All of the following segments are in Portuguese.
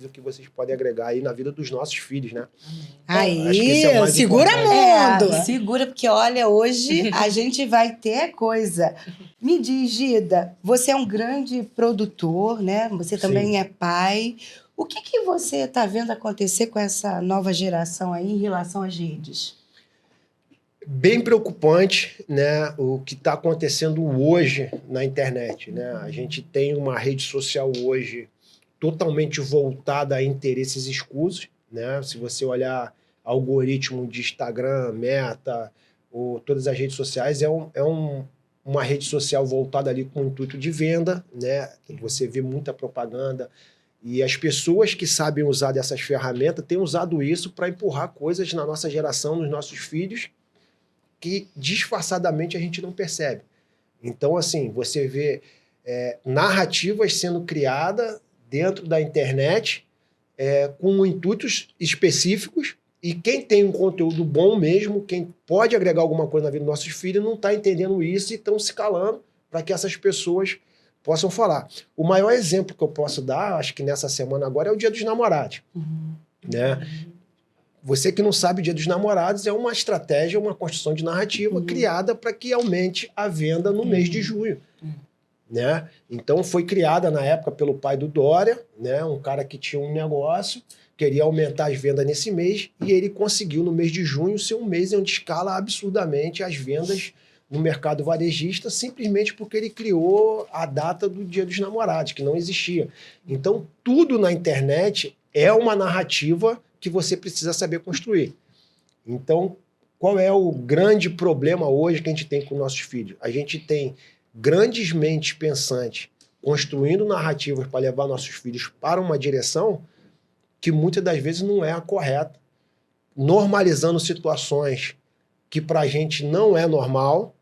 o que vocês podem agregar aí na vida dos nossos filhos, né? Aí, Acho que esse é o mais segura importante. mundo. Segura, porque olha, hoje a gente vai ter coisa. Me diz, Gida, você é um grande produtor, né? Você também Sim. é pai. O que você está vendo acontecer com essa nova geração aí em relação às redes? Bem preocupante, né, o que está acontecendo hoje na internet, né? A gente tem uma rede social hoje totalmente voltada a interesses escusos, né? Se você olhar algoritmo de Instagram, Meta, ou todas as redes sociais, uma rede social voltada ali com o intuito de venda, né? Você vê muita propaganda, e as pessoas que sabem usar dessas ferramentas têm usado isso para empurrar coisas na nossa geração, nos nossos filhos, que disfarçadamente a gente não percebe. Então, assim, você vê narrativas sendo criadas dentro da internet com intuitos específicos, e quem tem um conteúdo bom mesmo, quem pode agregar alguma coisa na vida dos nossos filhos, não está entendendo isso e estão se calando para que essas pessoas possam falar. O maior exemplo que eu posso dar, acho que nessa semana agora, é o Dia dos Namorados. Né? Você que não sabe, o Dia dos Namorados é uma estratégia, uma construção de narrativa criada para que aumente a venda no mês de junho. Né? Então foi criada na época pelo pai do Dória, né? Um cara que tinha um negócio, queria aumentar as vendas nesse mês, e ele conseguiu no mês de junho ser um mês onde escala absurdamente as vendas no mercado varejista, simplesmente porque ele criou a data do Dia dos Namorados, que não existia. Então tudo na internet é uma narrativa que você precisa saber construir. Então, qual é o grande problema hoje que a gente tem com nossos filhos? A gente tem grandes mentes pensantes construindo narrativas para levar nossos filhos para uma direção que muitas das vezes não é a correta, normalizando situações que para a gente não é normal,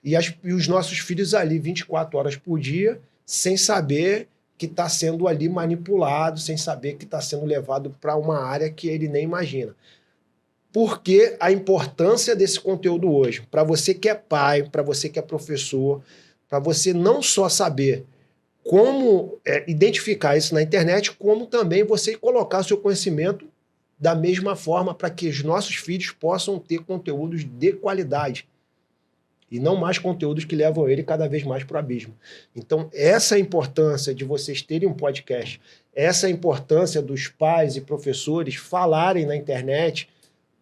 e os nossos filhos ali 24 horas por dia, sem saber que está sendo ali manipulado, sem saber que está sendo levado para uma área que ele nem imagina. Por que a importância desse conteúdo hoje? Para você que é pai, para você que é professor, para você não só saber como identificar isso na internet, como também você colocar o seu conhecimento da mesma forma para que os nossos filhos possam ter conteúdos de qualidade. E não mais conteúdos que levam ele cada vez mais para o abismo. Então, essa é a importância de vocês terem um podcast, essa é a importância dos pais e professores falarem na internet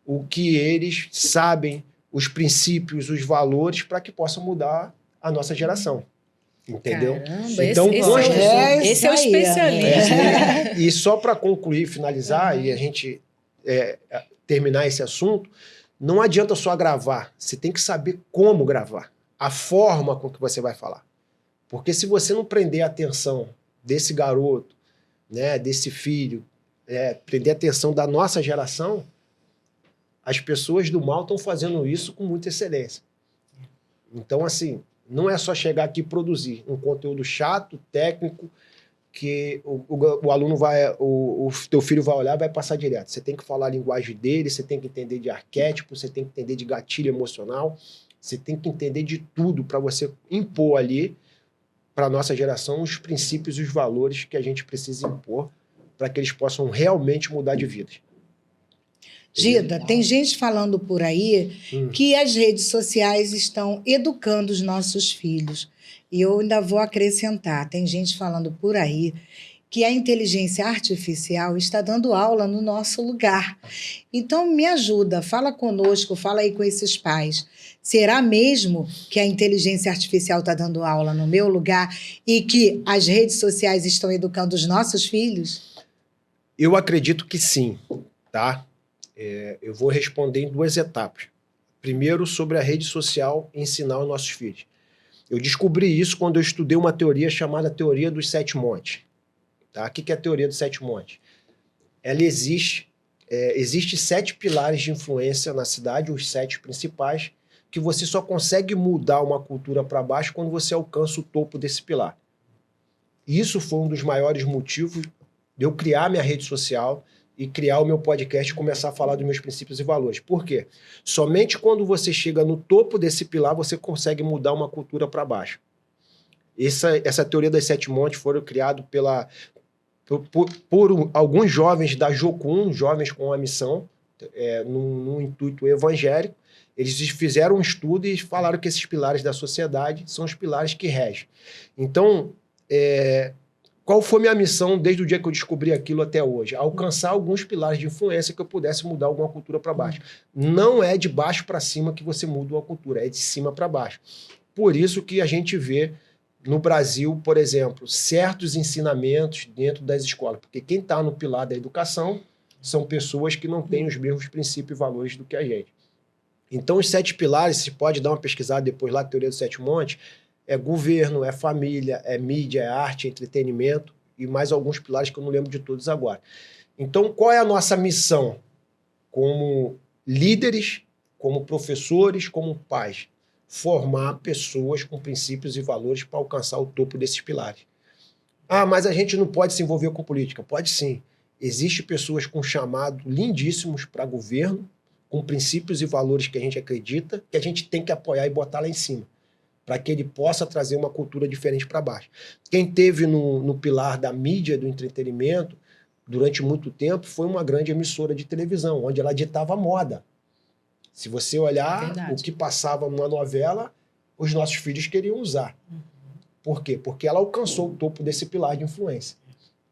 o que eles sabem, os princípios, os valores, para que possam mudar a nossa geração. Entendeu? Caramba, então, esse é o especialista. E só para concluir, finalizar, e a gente terminar esse assunto, não adianta só gravar, você tem que saber como gravar, a forma com que você vai falar. Porque se você não prender a atenção desse garoto, né, desse filho, prender a atenção da nossa geração, as pessoas do mal estão fazendo isso com muita excelência. Então, assim, não é só chegar aqui e produzir um conteúdo chato, técnico, que o aluno vai, o teu filho vai olhar e vai passar direto. Você tem que falar a linguagem dele, você tem que entender de arquétipo, você tem que entender de gatilho emocional, você tem que entender de tudo para você impor ali, para a nossa geração, os princípios e os valores que a gente precisa impor para que eles possam realmente mudar de vida. Gida, tem gente falando por aí que as redes sociais estão educando os nossos filhos. E eu ainda vou acrescentar, tem gente falando por aí que a inteligência artificial está dando aula no nosso lugar. Então, me ajuda, fala conosco, fala aí com esses pais. Será mesmo que a inteligência artificial está dando aula no meu lugar e que as redes sociais estão educando os nossos filhos? Eu acredito que sim, tá? Eu vou responder em 2 etapas. Primeiro, sobre a rede social ensinar os nossos filhos. Eu descobri isso quando eu estudei uma teoria chamada Teoria dos 7 Montes. Tá? O que é a Teoria dos 7 Montes? Ela existe 7 pilares de influência na cidade, os 7 principais, que você só consegue mudar uma cultura para baixo quando você alcança o topo desse pilar. Isso foi um dos maiores motivos de eu criar minha rede social e criar o meu podcast e começar a falar dos meus princípios e valores. Por quê? Somente quando você chega no topo desse pilar, você consegue mudar uma cultura para baixo. Essa teoria das 7 montes foi criada por alguns jovens da Jocum, jovens com uma missão, num intuito evangélico. Eles fizeram um estudo e falaram que esses pilares da sociedade são os pilares que regem. Então, qual foi minha missão desde o dia que eu descobri aquilo até hoje? Alcançar alguns pilares de influência que eu pudesse mudar alguma cultura para baixo. Não é de baixo para cima que você muda uma cultura, é de cima para baixo. Por isso que a gente vê no Brasil, por exemplo, certos ensinamentos dentro das escolas, porque quem está no pilar da educação são pessoas que não têm os mesmos princípios e valores do que a gente. Então, os 7 pilares, se pode dar uma pesquisada depois lá, Teoria dos 7 Montes, é governo, é família, é mídia, é arte, é entretenimento e mais alguns pilares que eu não lembro de todos agora. Então, qual é a nossa missão como líderes, como professores, como pais? Formar pessoas com princípios e valores para alcançar o topo desses pilares. Ah, mas a gente não pode se envolver com política. Pode sim. Existem pessoas com chamado lindíssimos para governo, com princípios e valores que a gente acredita, que a gente tem que apoiar e botar lá em cima, para que ele possa trazer uma cultura diferente para baixo. Quem teve no pilar da mídia, do entretenimento, durante muito tempo, foi uma grande emissora de televisão, onde ela ditava moda. Se você olhar o que passava numa novela, os nossos filhos queriam usar. Por quê? Porque ela alcançou o topo desse pilar de influência.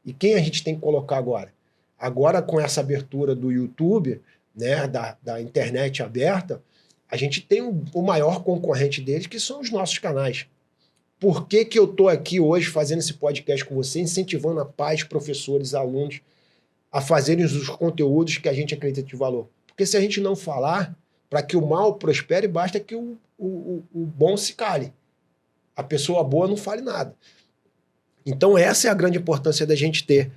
E quem a gente tem que colocar agora? Agora, com essa abertura do YouTube, né, da internet aberta, a gente tem o maior concorrente deles, que são os nossos canais. Por que que eu estou aqui hoje fazendo esse podcast com você, incentivando a pais, professores, alunos a fazerem os conteúdos que a gente acredita de valor? Porque se a gente não falar, para que o mal prospere, basta que o bom se cale. A pessoa boa não fale nada. Então essa é a grande importância da gente ter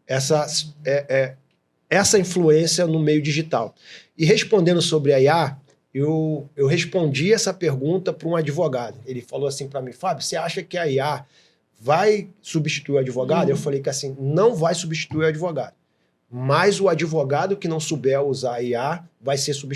essa influência no meio digital. E respondendo sobre a IA, eu respondi essa pergunta para um advogado. Ele falou assim para mim: Fábio, você acha que a IA vai substituir o advogado? Eu falei que assim, não vai substituir o advogado. Mas o advogado que não souber usar a IA vai ser substituído.